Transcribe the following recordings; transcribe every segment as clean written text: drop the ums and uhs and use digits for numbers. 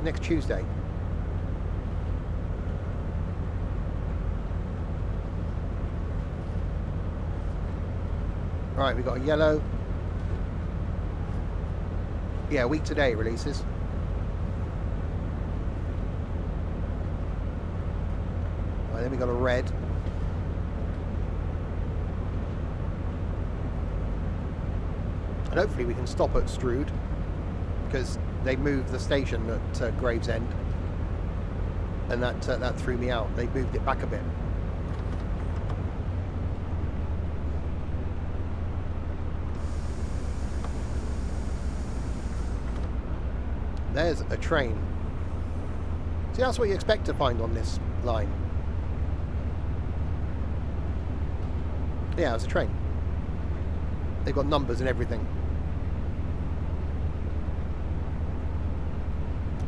Next Tuesday. Right, we got a yellow. Yeah, a week today it releases. Right, then we got a red. And hopefully we can stop at Strood, because they moved the station at Gravesend, and that threw me out. They moved it back a bit. There's a train. See, that's what you expect to find on this line. Yeah, it's a train. They've got numbers and everything.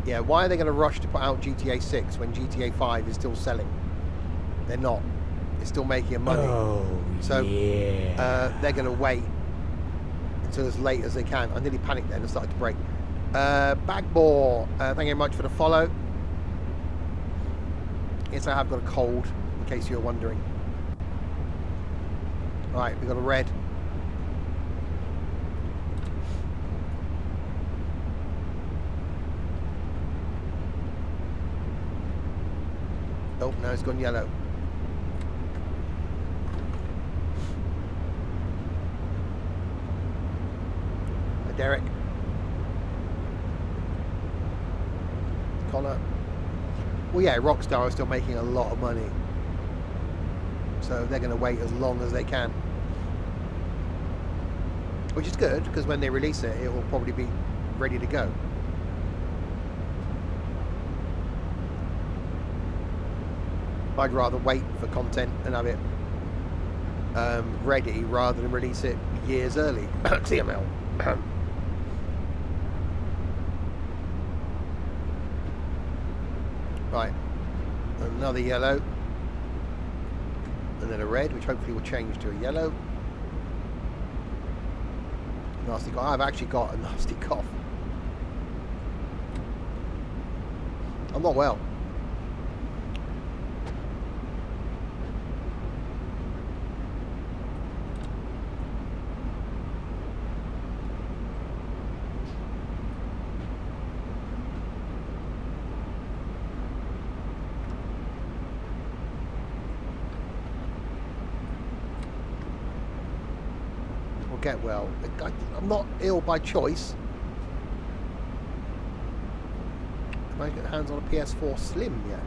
Yeah, why are they going to rush to put out GTA 6 when GTA 5 is still selling? They're not. It's still making money. Oh, so yeah. they're going to wait until as late as they can. I nearly panicked then and started to brake. Bagbore, thank you very much for the follow. Yes, I have got a cold, in case you're wondering. Right, we've got a red. Oh, now it's gone yellow. Derek. Connor. Well, yeah, Rockstar are still making a lot of money. So they're going to wait as long as they can. Which is good, because when they release it, it will probably be ready to go. I'd rather wait for content and have it ready rather than release it years early. TML. Right, another yellow, and then a red, which hopefully will change to a yellow. Nasty cough. I've actually got a nasty cough. I'm not well. Get well. I'm not ill by choice. Have I got hands on a PS4 Slim yet?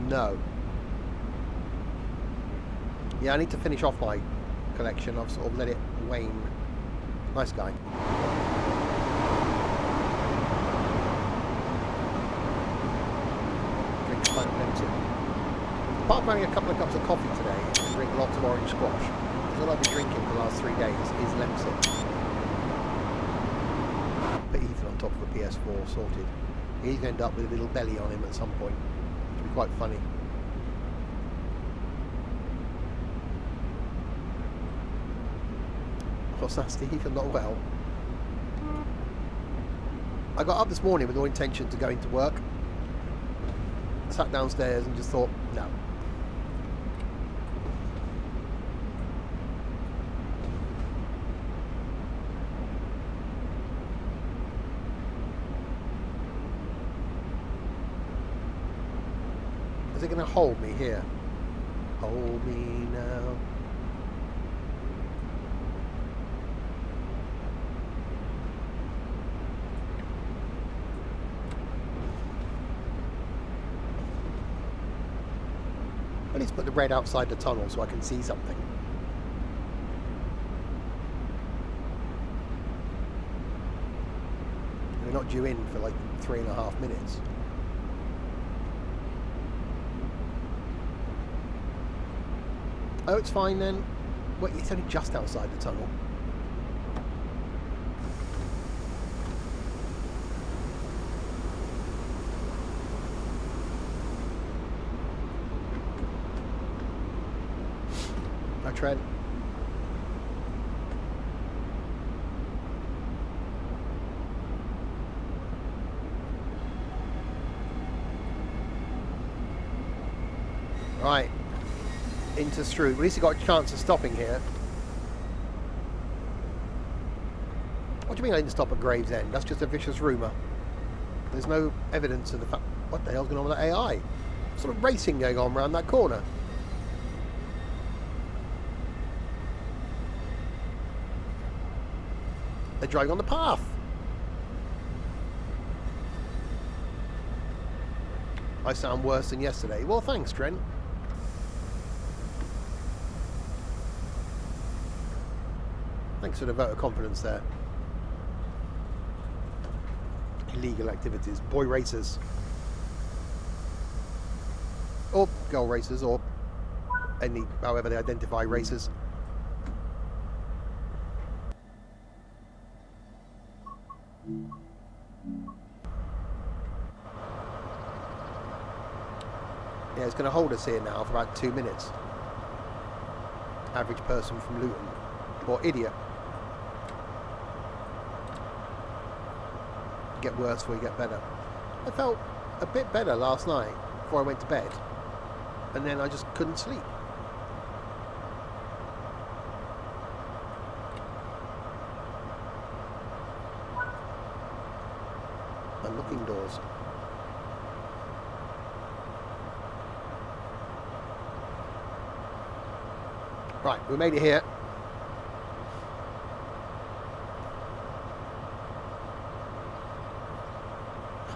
No. Yeah, I need to finish off my collection. I've sort of let it wane. Nice guy. Drink quite empty. Apart from having a couple of cups of coffee today, I drink lots of orange squash. What I've been drinking for the last 3 days is Lemsip. Put Ethan on top of the PS4 sorted. He's going to end up with a little belly on him at some point, which will be quite funny. What's that, Steve? I'm not well. I got up this morning with no intention to going to work. Sat downstairs and just thought, no. Is it going to hold me here? Hold me now. I need to put the red outside the tunnel so I can see something. not due in for like 3.5 minutes. Oh, it's fine then. Wait, it's only just outside the tunnel. No, Trent. Right. Into Strood. At least he got a chance of stopping here. What do you mean I didn't stop at Gravesend? That's just a vicious rumour. There's no evidence of the fact. What the hell's going on with that AI? What sort of racing going on around that corner? They're driving on the path. I sound worse than yesterday. Well, thanks, Trent. Thanks for the vote of confidence there. Illegal activities. Boy racers. Or girl racers, or any, however they identify racers. Yeah, it's going to hold us here now for about 2 minutes. Average person from Luton. Or idiot. Get worse before you get better. I felt a bit better last night before I went to bed. And then I just couldn't sleep. Unlocking doors. Right, we made it here.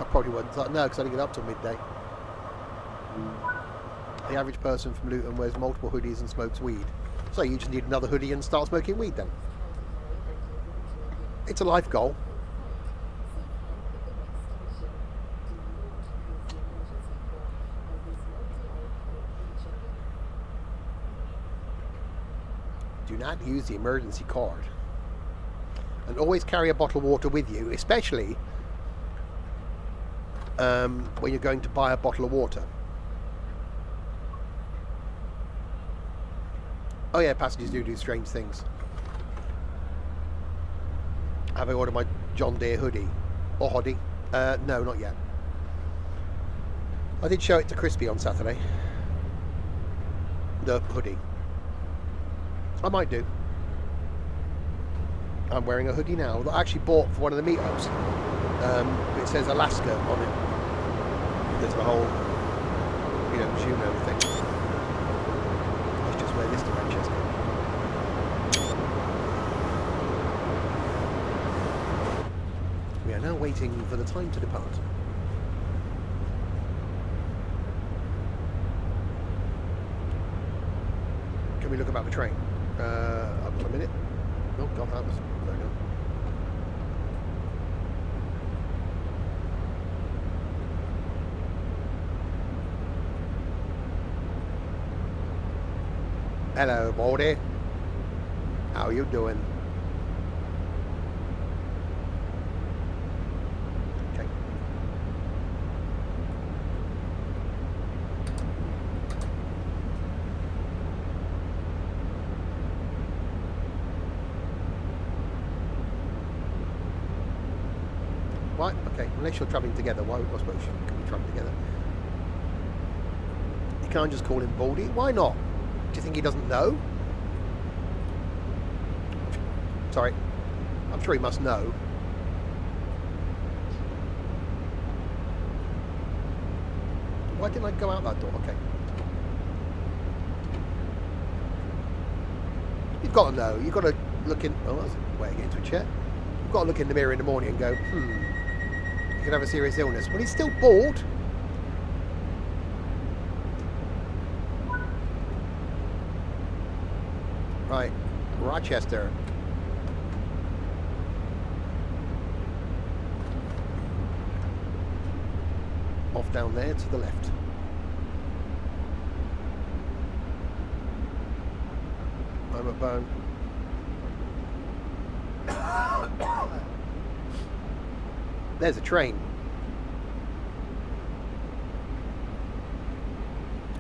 I probably wouldn't. No, because I didn't get up till midday. The average person from Luton wears multiple hoodies and smokes weed. So you just need another hoodie and start smoking weed then. It's a life goal. Do not use the emergency card. And always carry a bottle of water with you, especially when you're going to buy a bottle of water. Oh yeah, passengers do strange things. Have I ordered my John Deere hoodie? Or hoodie? No, not yet. I did show it to Crispy on Saturday. The hoodie. I might do. I'm wearing a hoodie now that I actually bought for one of the meetups. It says Alaska on it. There's the whole, Juno thing. Let's just wear this to Manchester. We are now waiting for the time to depart. Can we look about the train? Up a minute. Oh god, that was very good. Hello, Baldy. How you doing? Okay. What? Okay. Unless you're travelling together, why? I suppose you can be travelling together. You can't just call him Baldy. Why not? Do you think he doesn't know? Sorry. I'm sure he must know. Why didn't I go out that door? Okay. You've got to know. You've got to look in... Oh, that's a way to get into a chair. You've got to look in the mirror in the morning and go, you could have a serious illness. Well, he's still bald. Right, Rochester. off down there to the left. I'm at Bone. There's a train.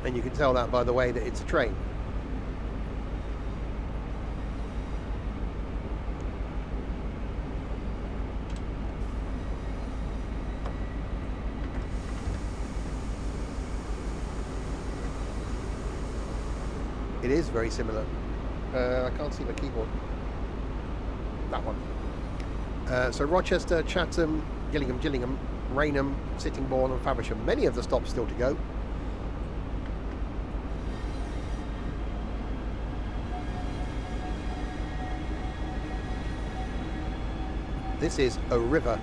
And you can tell that by the way that it's a train. It is very similar. I can't see my keyboard. That one. So Rochester, Chatham, Gillingham, Rainham, Sittingbourne and Faversham. Many of the stops still to go. This is a river.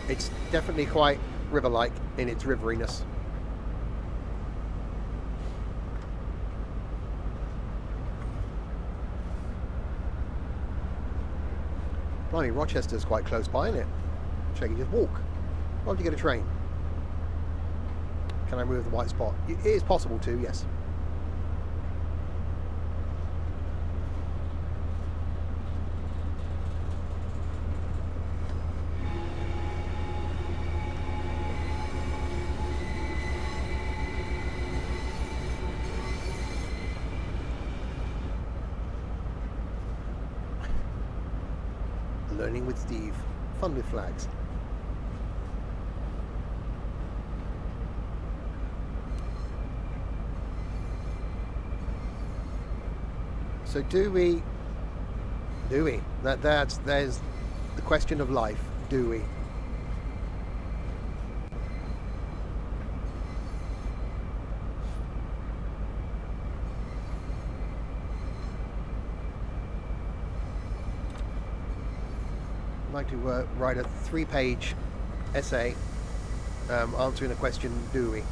It's definitely quite river-like in its riveriness. Blimey, Rochester's quite close by, isn't it? So you can just walk. Why don't you get a train? Can I move the white spot? It is possible to, yes. Learning with Steve. Fun with flags. So do we? There's the question of life. Do we? I'd like to write a 3-page essay answering the question, do we?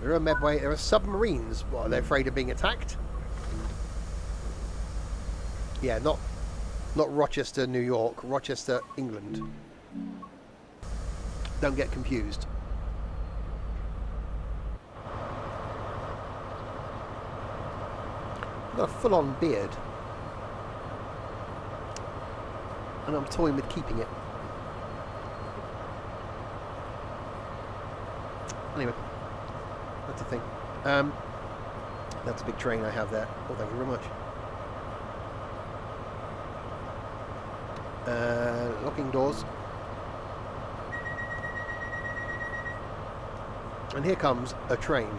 There are Medway, there are submarines. What, are they afraid of being attacked? Yeah, not Rochester, New York, Rochester, England. Don't get confused. I've got a full-on beard. And I'm toying with keeping it. Anyway. That's a thing. That's a big train I have there. Oh, thank you very much. Locking doors. And here comes a train.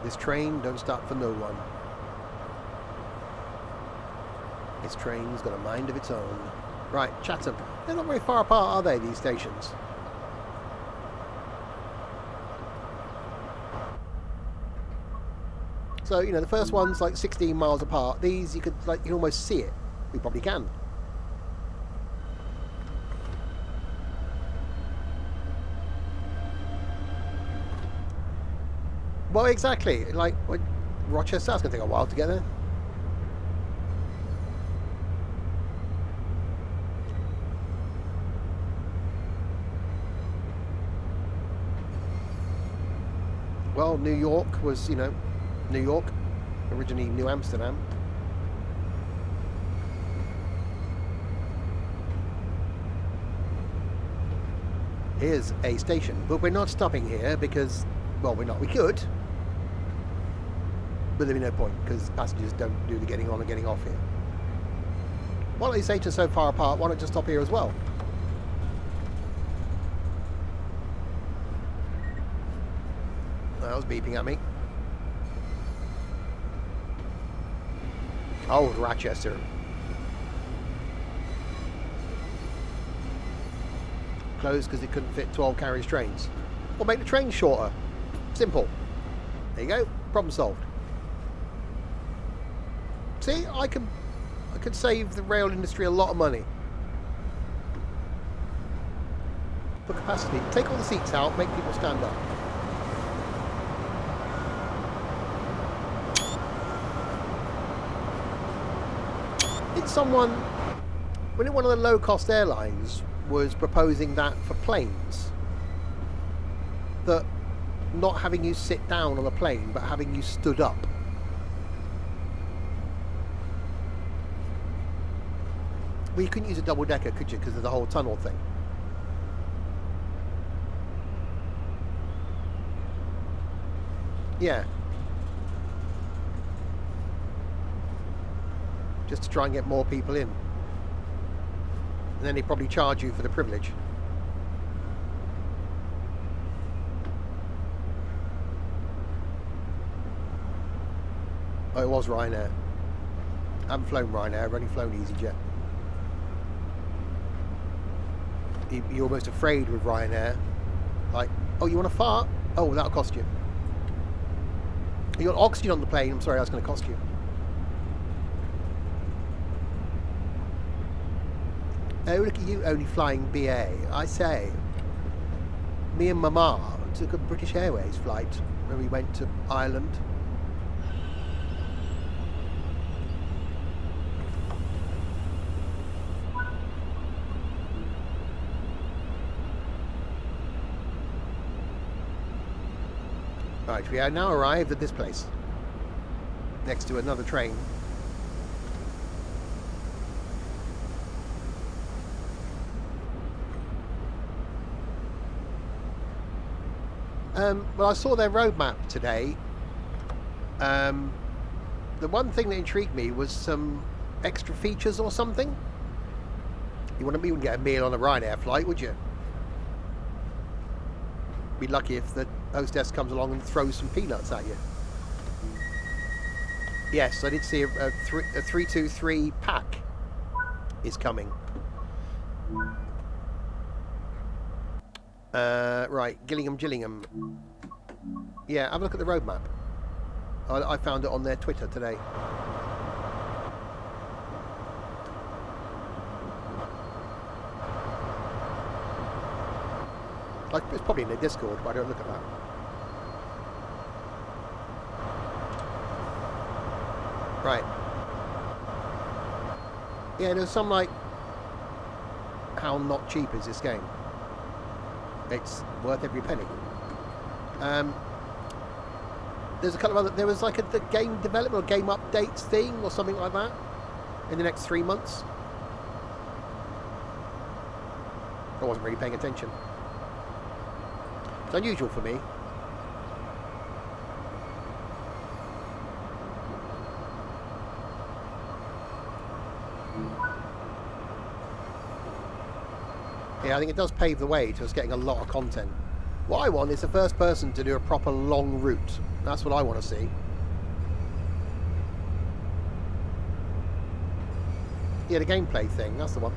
This train don't stop for no one. This train's got a mind of its own. Right, Chatham. They're not very far apart, are they, these stations? So, you know, the first one's like 16 miles apart. These, you can almost see it. We probably can. Well, exactly. Like, Rochester, that's going to take a while to get there. Well, New York was, you know, New York, originally New Amsterdam. Here's a station, but we're not stopping here because, well, we're not. We could, but there'd be no point because passengers don't do the getting on and getting off here. Why don't these stations so far apart? Why not just stop here as well? That was beeping at me. Oh, Rochester. Closed because it couldn't fit 12 carriage trains. Or make the train shorter. Simple. There you go. Problem solved. See, I could save the rail industry a lot of money. For capacity, take all the seats out, make people stand up. When one of the low-cost airlines was proposing that for planes, that not having you sit down on a plane, but having you stood up. Well, you couldn't use a double-decker, could you, because of the whole tunnel thing? Yeah. Just to try and get more people in. And then they probably charge you for the privilege. Oh, it was Ryanair. I haven't flown Ryanair, I've only flown EasyJet. You're almost afraid with Ryanair. Like, oh, you want to fart? Oh, that'll cost you. You got oxygen on the plane? I'm sorry, that's going to cost you. Oh, look at you only flying BA. I say, me and Mama took a British Airways flight when we went to Ireland. Right, we are now arrived at this place, next to another train. Well, I saw their roadmap today. The one thing that intrigued me was some extra features or something. You wouldn't get a meal on a Ryanair flight, would you? Be lucky if the hostess comes along and throws some peanuts at you. Yes, I did see a 323 pack is coming. Right, Gillingham. Yeah, have a look at the roadmap. I found it on their Twitter today. Like, it's probably in their Discord, but I don't look at that. Right. Yeah, there's some like, how not cheap is this game? It's worth every penny. There's a couple of other. There was like the game development or game updates thing or something like that in the next 3 months. I wasn't really paying attention. It's unusual for me. Yeah, I think it does pave the way to us getting a lot of content. What I want is the first person to do a proper long route. That's what I want to see. Yeah, the gameplay thing, that's the one.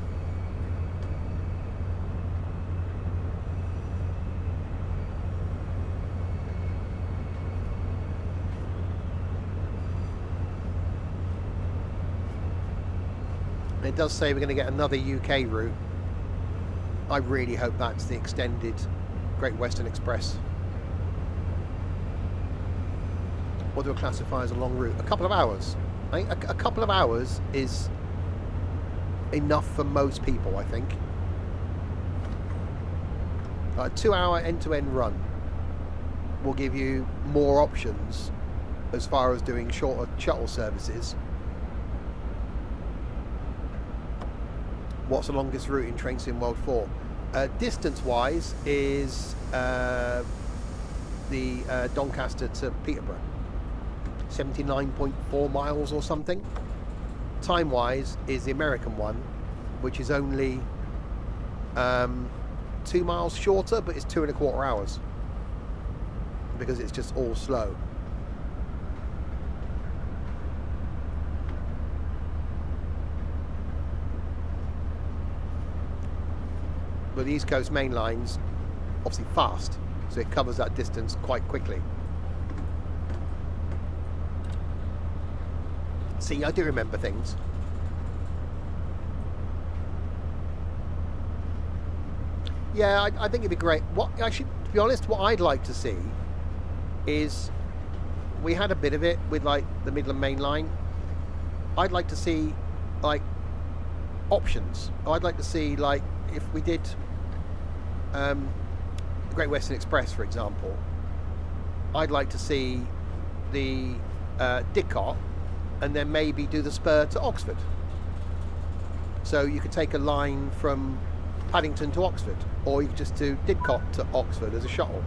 It does say we're going to get another UK route. I really hope that's the extended Great Western Express. What do I classify as a long route? A couple of hours. I think a couple of hours is enough for most people, I think. A 2-hour end-to-end run will give you more options as far as doing shorter shuttle services. What's the longest route in Train Sim World 4? Distance-wise is the Doncaster to Peterborough. 79.4 miles or something. Time-wise is the American one, which is only 2 miles shorter, but it's 2.25 hours. Because it's just all slow. But the East Coast main line's obviously fast, so it covers that distance quite quickly. See, I do remember things. Yeah, I think it'd be great. What actually, to be honest, what I'd like to see is we had a bit of it with like the Midland Main Line. I'd like to see like options. I'd like to see like if we did the Great Western Express, for example. I'd like to see the Didcot and then maybe do the spur to Oxford. So you could take a line from Paddington to Oxford, or you could just do Didcot to Oxford as a shuttle.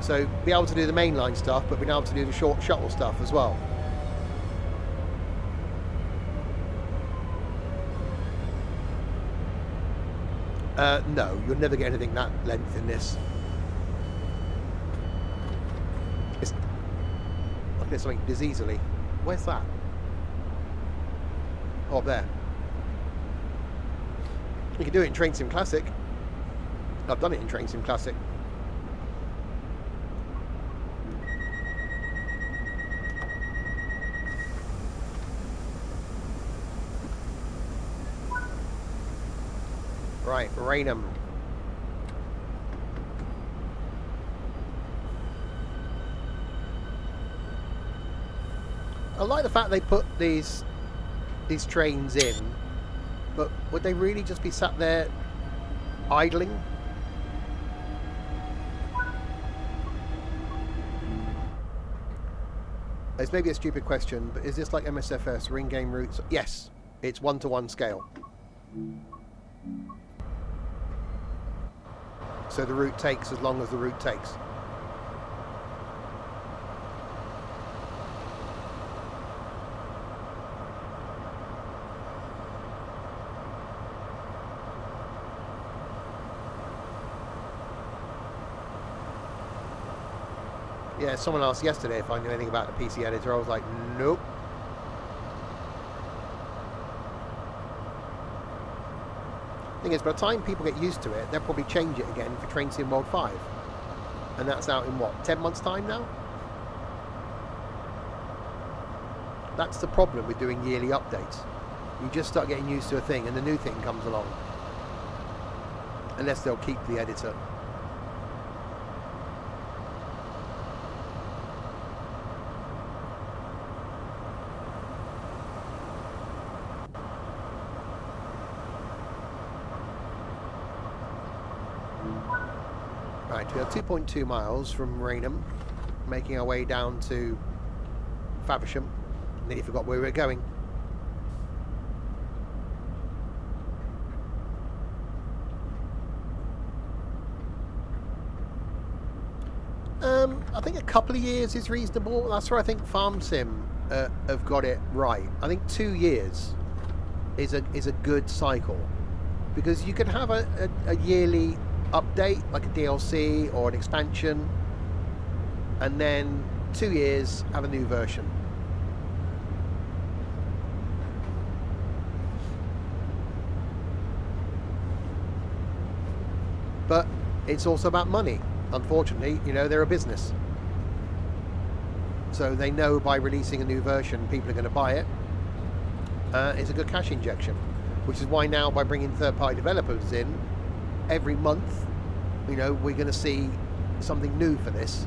So be able to do the mainline stuff, but be able to do the short shuttle stuff as well. No, you'll never get anything that length in this. It's, I can get something this easily. Where's that? Oh, up there. You can do it in Train Sim Classic. I've done it in Train Sim Classic. Right, Raynham. I like the fact they put these trains in, but would they really just be sat there idling? It's maybe a stupid question, but is this like MSFS, ring game routes? Yes, it's 1-to-1 scale. So the route takes as long as the route takes. Yeah, someone asked yesterday if I knew anything about the PC editor. I was like, nope. Thing is, by the time people get used to it, they'll probably change it again for Train Sim World 5. And that's out in what, 10 months time now? That's the problem with doing yearly updates. You just start getting used to a thing and the new thing comes along. Unless they'll keep the editor. Right, we are 2.2 miles from Raynham, making our way down to Faversham. Nearly forgot where we were going. I think a couple of years is reasonable. That's where I think Farm Sim have got it right. I think 2 years is a good cycle, because you can have a yearly update like a DLC or an expansion, and then 2 years have a new version. But it's also about money. Unfortunately, you know, they're a business, so they know by releasing a new version people are going to buy it. It's a good cash injection, which is why now, by bringing third-party developers in every month, you know, we're going to see something new for this.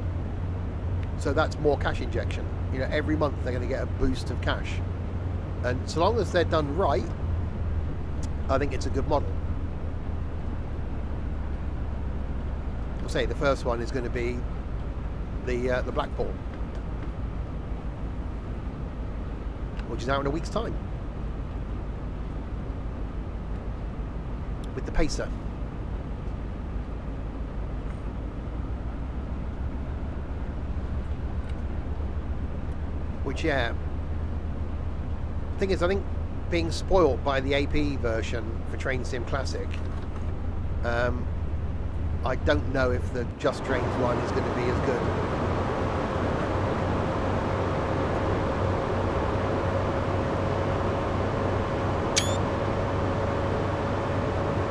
So that's more cash injection. You know, every month they're going to get a boost of cash, and so long as they're done right, I think it's a good model. I'll say the first one is going to be the Blackpool, which is out in a week's time, with the Pacer. Which, yeah, the thing is, I think being spoilt by the AP version for Train Sim Classic, I don't know if the Just Trains one is going to be as good.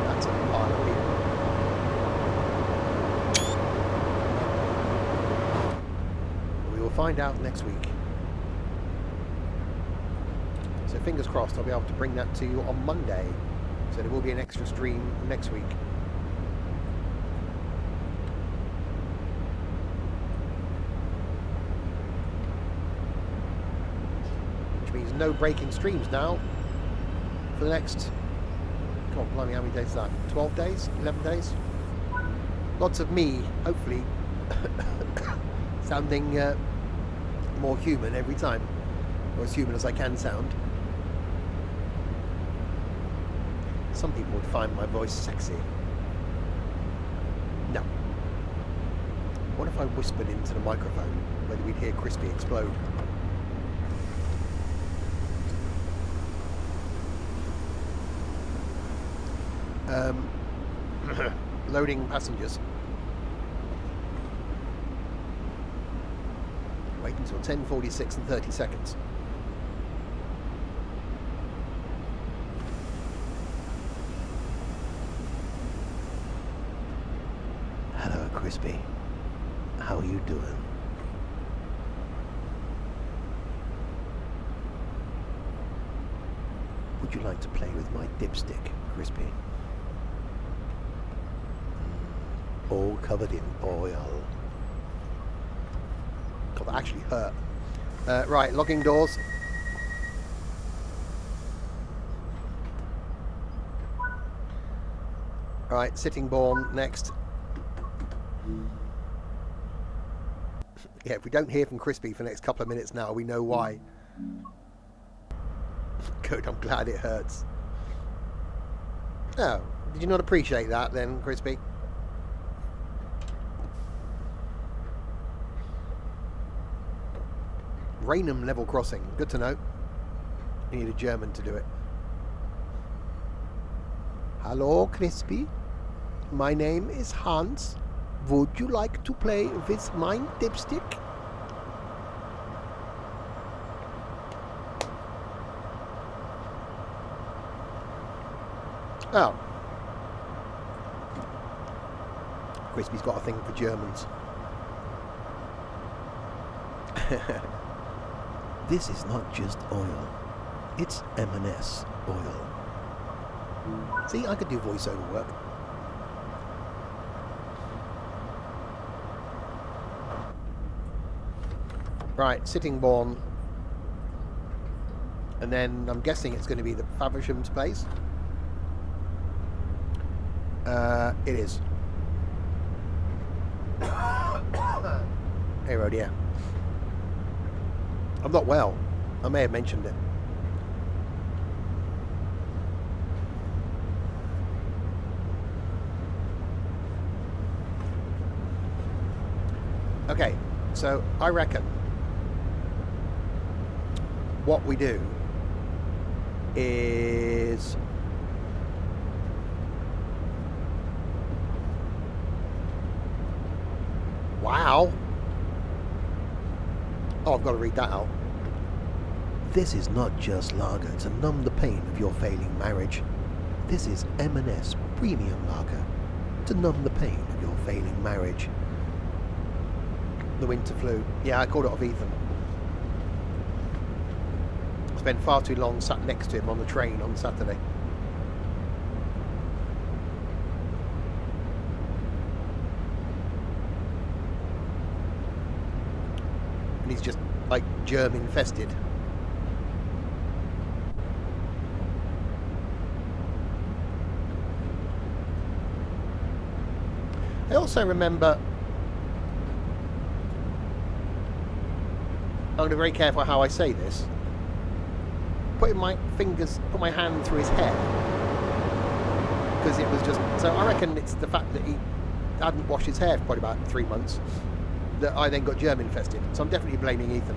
That's a pile of people. We will find out next week. So fingers crossed I'll be able to bring that to you on Monday. So there will be an extra stream next week. Which means no breaking streams now for the next, come on, blimey, how many days is that? 12 days? 11 days? Lots of me, hopefully, sounding more human every time, or as human as I can sound. Some people would find my voice sexy. No. What if I whispered into the microphone whether we'd hear Crispy explode? Loading passengers. Wait until 10:46 and 30 seconds. Hello, Crispy. How are you doing? Would you like to play with my dipstick, Crispy? All covered in oil. God, that actually hurt. Right, logging doors. Right, Sittingbourne next. Yeah, if we don't hear from Crispy for the next couple of minutes now, we know why. Good, I'm glad it hurts. Oh, did you not appreciate that then, Crispy? Rainham level crossing. Good to know. You need a German to do it. Hello, Crispy. My name is Hans. Would you like to play with my dipstick? Oh. Crispy's got a thing for Germans. This is not just oil. It's M&S oil. See, I could do voiceover work. Right, Sittingbourne. And then I'm guessing it's going to be the Faversham's place. It is. Hey, road, yeah. I'm not well. I may have mentioned it. Okay, so I reckon what we do is wow. Oh, I've got to read that out. This is not just lager to numb the pain of your failing marriage. This is M&S Premium Lager to numb the pain of your failing marriage. The winter flu. Yeah, I called it off Ethan. I spent far too long sat next to him on the train on Saturday. And he's just like germ infested. I also remember, I'm going to be very careful how I say this, put my hand through his hair, because it was just, so I reckon it's the fact that he hadn't washed his hair for probably about 3 months that I then got germ infested. So I'm definitely blaming Ethan.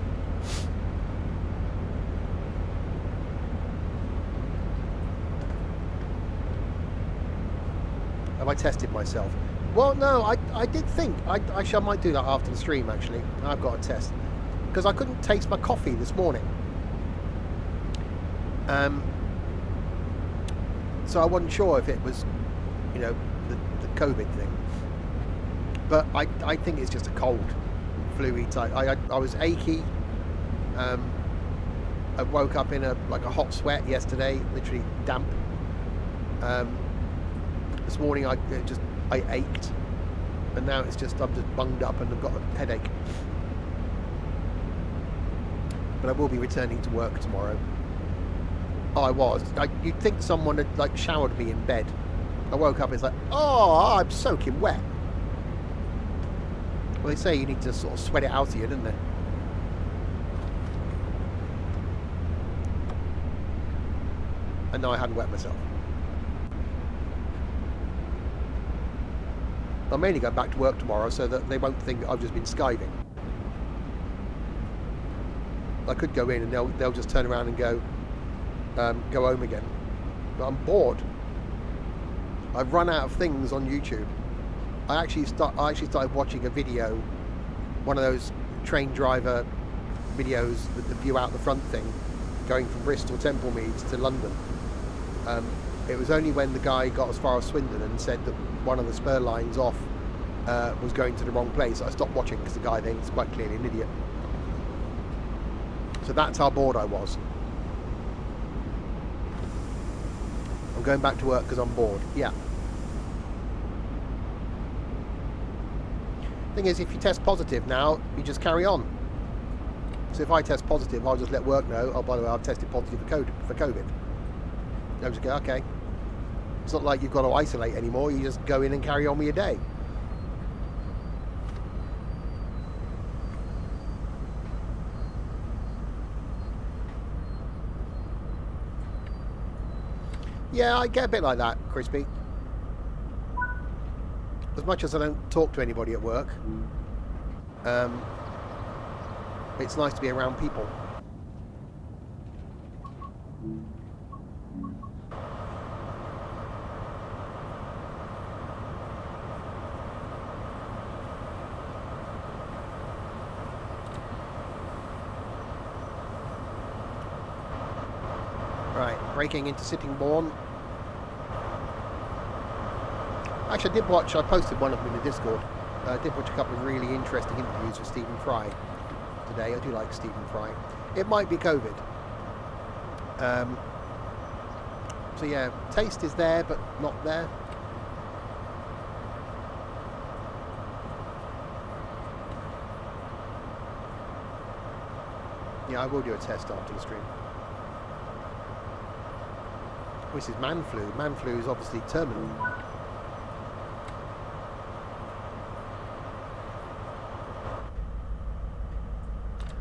Have I tested myself? Well, no, I did think I might do that after the stream. Actually, I've got a test because I couldn't taste my coffee this morning. So I wasn't sure if it was, you know, the COVID thing. But I think it's just a cold, flu-y type. I was achy. I woke up in a hot sweat yesterday, literally damp. This morning I ached, and now I'm just bunged up and I've got a headache. But I will be returning to work tomorrow. Oh, I was. You'd think someone had showered me in bed. I woke up, it's like, oh, I'm soaking wet. Well, they say you need to sort of sweat it out of you, don't they? And no, I hadn't wet myself. I'm mainly going back to work tomorrow so that they won't think I've just been skiving. I could go in and they'll just turn around and go home again. But I'm bored. I've run out of things on YouTube. I actually started watching a video, one of those train driver videos with the view out the front thing, going from Bristol Templemeads to London. It was only when the guy got as far as Swindon and said that one of the spur lines off was going to the wrong place. I stopped watching because the guy there was quite clearly an idiot. So that's how bored I was. I'm going back to work because I'm bored. Yeah. Thing is, if you test positive now, you just carry on. So if I test positive, I'll just let work know, oh, by the way, I've tested positive for COVID. They'll just go, okay. It's not like you've got to isolate anymore. You just go in and carry on with your day. Yeah, I get a bit like that, Crispy. As much as I don't talk to anybody at work, it's nice to be around people. Right, breaking into Sittingbourne. Actually, I posted one of them in the Discord. I did watch a couple of really interesting interviews with Stephen Fry today. I do like Stephen Fry. It might be COVID. So yeah, taste is there, but not there. Yeah, I will do a test after the stream. This is man flu. Man flu is obviously terminal.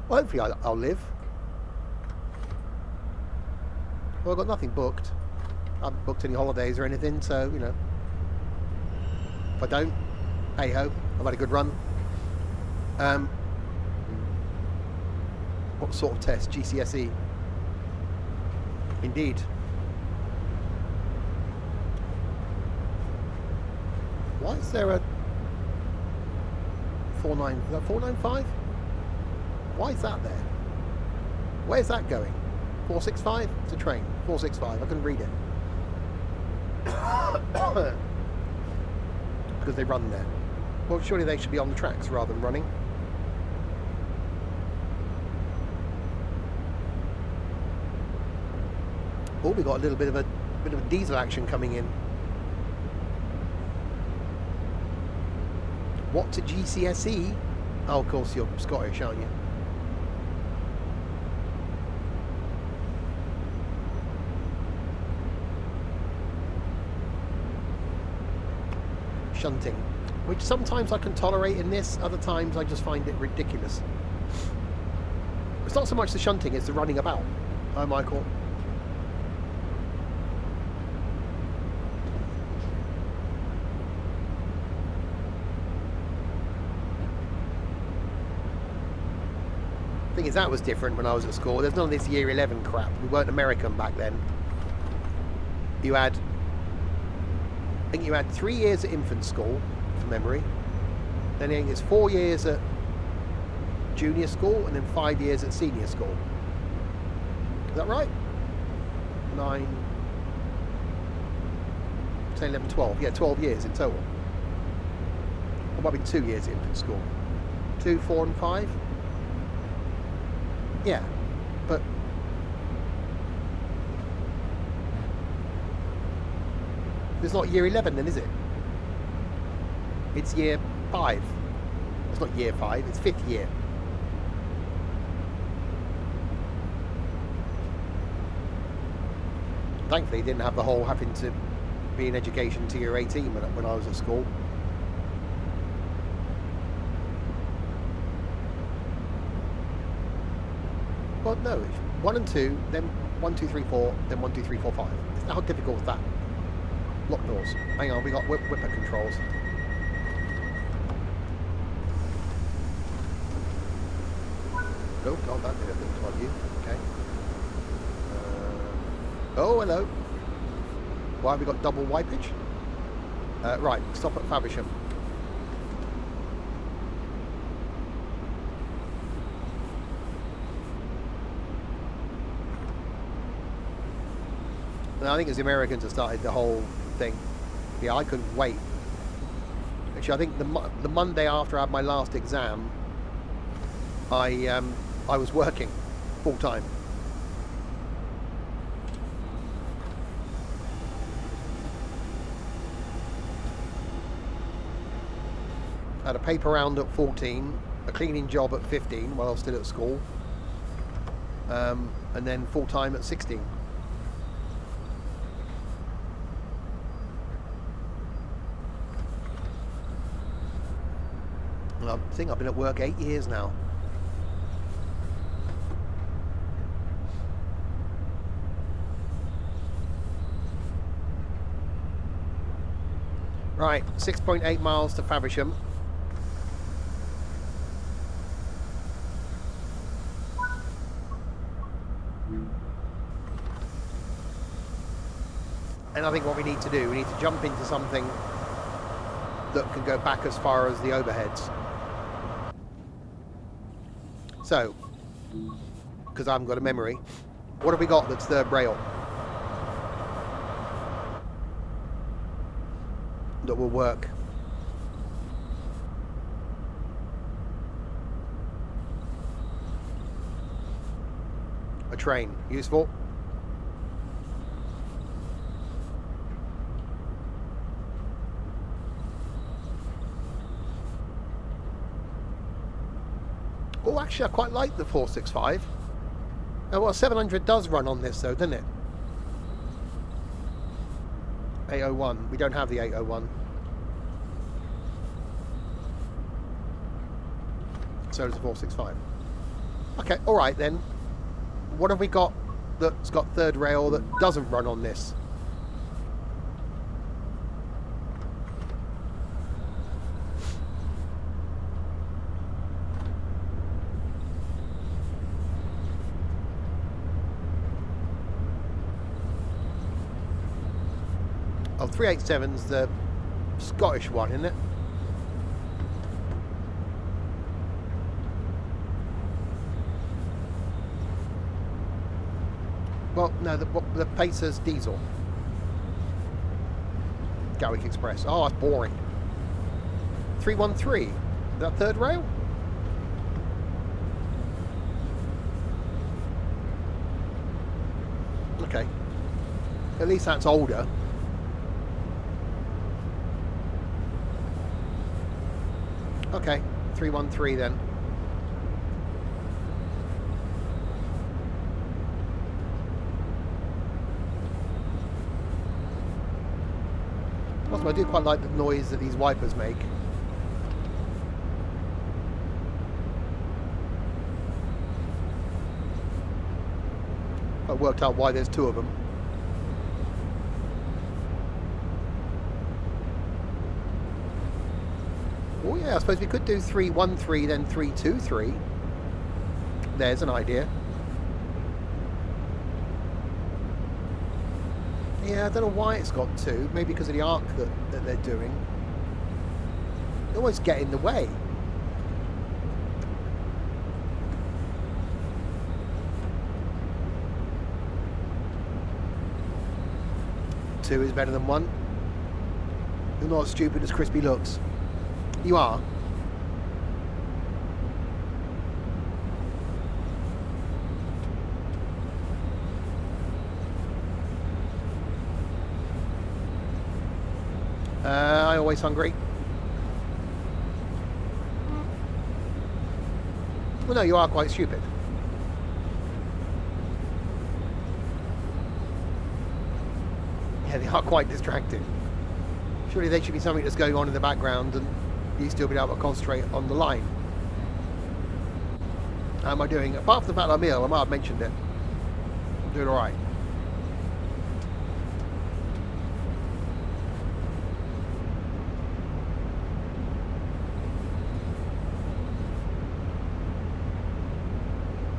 Well, hopefully I'll live. Well, I've got nothing booked. I haven't booked any holidays or anything, so, you know. If I don't, hey-ho, I've had a good run. What sort of test? GCSE? Indeed. Why is there a 495? Why is that there? Where's that going? 465? It's a train. 465. I couldn't read it. Because they run there. Well, surely they should be on the tracks rather than running. Oh, we got a little bit of a diesel action coming in. What to GCSE? Oh, of course you're Scottish, aren't you? Shunting, which sometimes I can tolerate in this, other times I just find it ridiculous. It's not so much the shunting, it's the running about. Hi, Michael. Thing is, that was different when I was at school. There's none of this year 11 crap. We weren't American back then. You had, I think you had 3 years at infant school, from memory. Then I think it's 4 years at junior school, and then 5 years at senior school. Is that right? 9, 10, 11, 12. Yeah, 12 years in total. Or might be 2 years at infant school. 2, 4 and 5? Yeah, but It's not year 11 then, is it? It's year 5. It's not year 5, it's 5th year. Thankfully, didn't have the whole having to be in education to year 18 when I was at school. Well, no, it's 1 and 2, then 1, 2, 3, 4, then 1, 2, 3, 4, 5. It's not how difficult is that. Lock doors. Hang on, we got whipper controls. Oh god, that did a thing to you. Okay. Oh, hello. Why have we got double wipage? Right, stop at Faversham. And I think it's the Americans that started the whole thing. Yeah, I couldn't wait. Actually, I think the Monday after I had my last exam, I was working full time. I had a paper round at 14, a cleaning job at 15 while I was still at school, and then full time at 16. And I think I've been at work 8 years now. Right, 6.8 miles to Faversham. And I think what we need to do, we need to jump into something that can go back as far as the overheads. So, because I haven't got a memory, what have we got that's third rail that will work? A train, useful. Oh, actually, I quite like the 465. Oh, well, 700 does run on this, though, doesn't it? 801. We don't have the 801. So does the 465. Okay, all right, then. What have we got that's got third rail that doesn't run on this? Oh, 387's the Scottish one, isn't it? Well, no, the Pacer's diesel. Gatwick Express. Oh, that's boring. 313. Is that third rail? Okay. At least that's older. Okay, 313 then. Also, I do quite like the noise that these wipers make. I worked out why there's two of them. Oh yeah, I suppose we could do 313 then 323. There's an idea. Yeah, I don't know why it's got two. Maybe because of the arc that they're doing. They always get in the way. Two is better than one. You're not as stupid as Crispy looks. You are. I always hungry? Well, no, you are quite stupid. Yeah, they are quite distracting. Surely there should be something that's going on in the background and you still be able to concentrate on the line. How am I doing? Apart from the fact I'm ill, I might have mentioned it. I'm doing alright.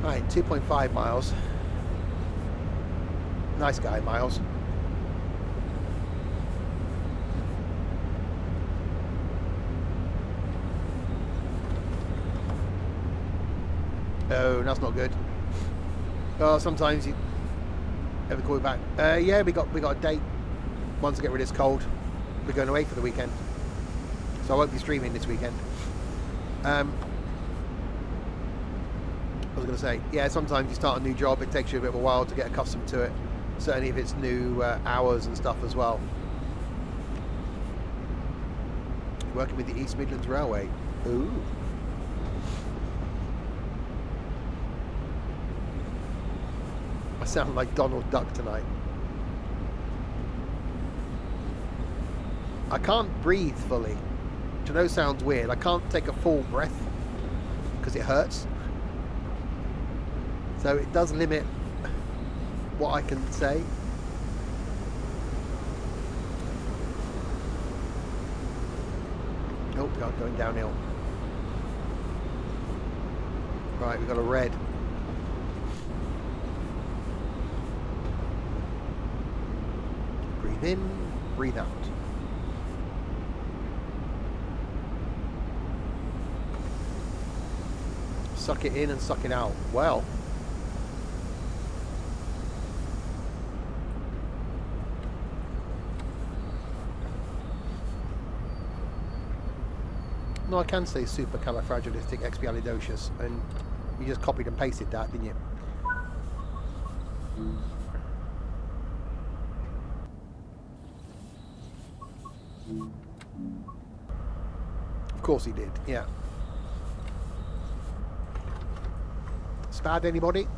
Right, 2.5 miles. Nice guy, Miles. Oh, that's not good. Oh, sometimes you ever call you back. Yeah, we got a date. Once I get rid of this cold, we're going away for the weekend, so I won't be streaming this weekend. I was going to say, yeah, sometimes you start a new job, it takes you a bit of a while to get accustomed to it. Certainly if it's new hours and stuff as well. Working with the East Midlands Railway. Ooh. I sound like Donald Duck tonight. I can't breathe fully, which I know sounds weird. I can't take a full breath because it hurts. So it does limit what I can say. Oh, God, going downhill. Right, we've got a red. Breathe in, breathe out. Suck it in and suck it out. Well. No, I can say supercalifragilisticexpialidocious, and you just copied and pasted that, didn't you? Of course he did, yeah. Spad anybody?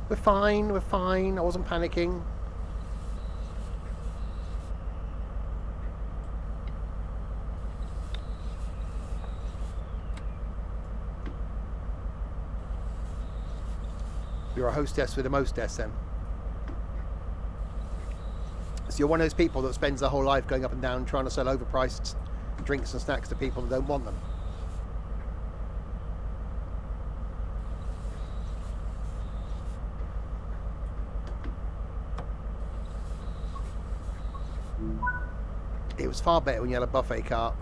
We're fine, we're fine. I wasn't panicking. You're a hostess with a mostess then. So you're one of those people that spends their whole life going up and down trying to sell overpriced drinks and snacks to people that don't want them. It was far better when you had a buffet cart.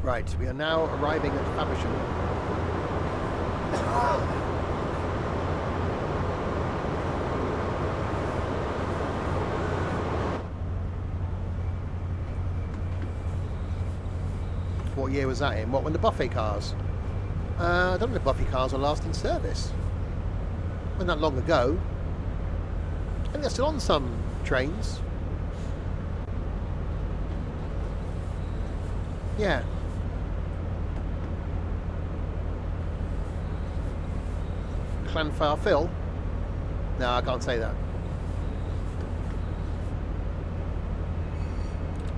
Right, we are now arriving at Faversham. What year was that in? What, when the buffet cars? I don't know if the buffet cars were last in service. Wasn't that long ago. I think they're still on some trains. Yeah. Clanfar Phil? No, I can't say that.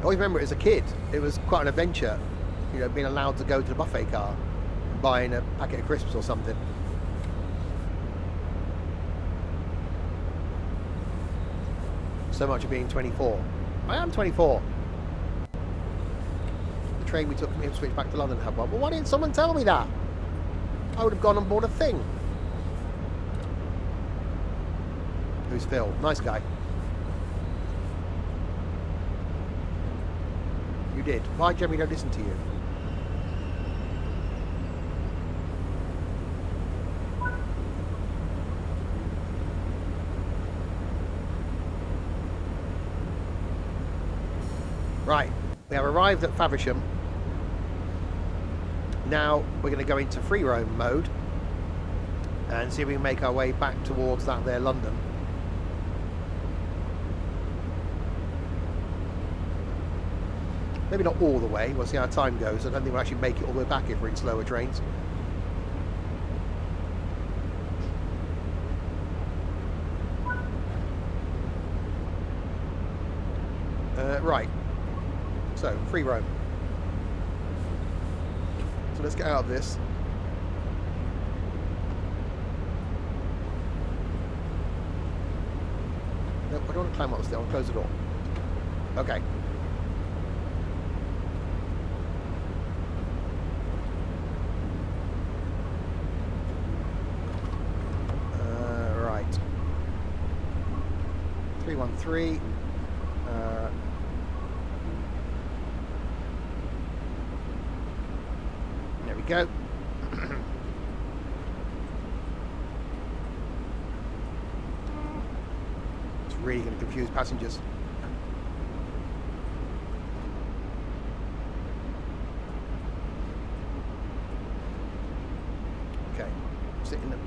I always remember it as a kid. It was quite an adventure, you know, being allowed to go to the buffet car and buying a packet of crisps or something. So much of being 24. I am 24. The train we took from Ipswich back to London had one. Well, why didn't someone tell me that? I would have gone on board a thing. Who's Phil? Nice guy. You did. Why generally don't listen to you? Right, we have arrived at Faversham. Now we're going to go into free roam mode and see if we can make our way back towards that there London. Maybe not all the way, we'll see how time goes. I don't think we'll actually make it all the way back if we're in slower trains. Right, so free roam. So let's get out of this. Nope, I don't want to climb up the stair, I'll close the door. Okay. Right. 313. There we go. It's really going to confuse passengers. Okay, sit in them.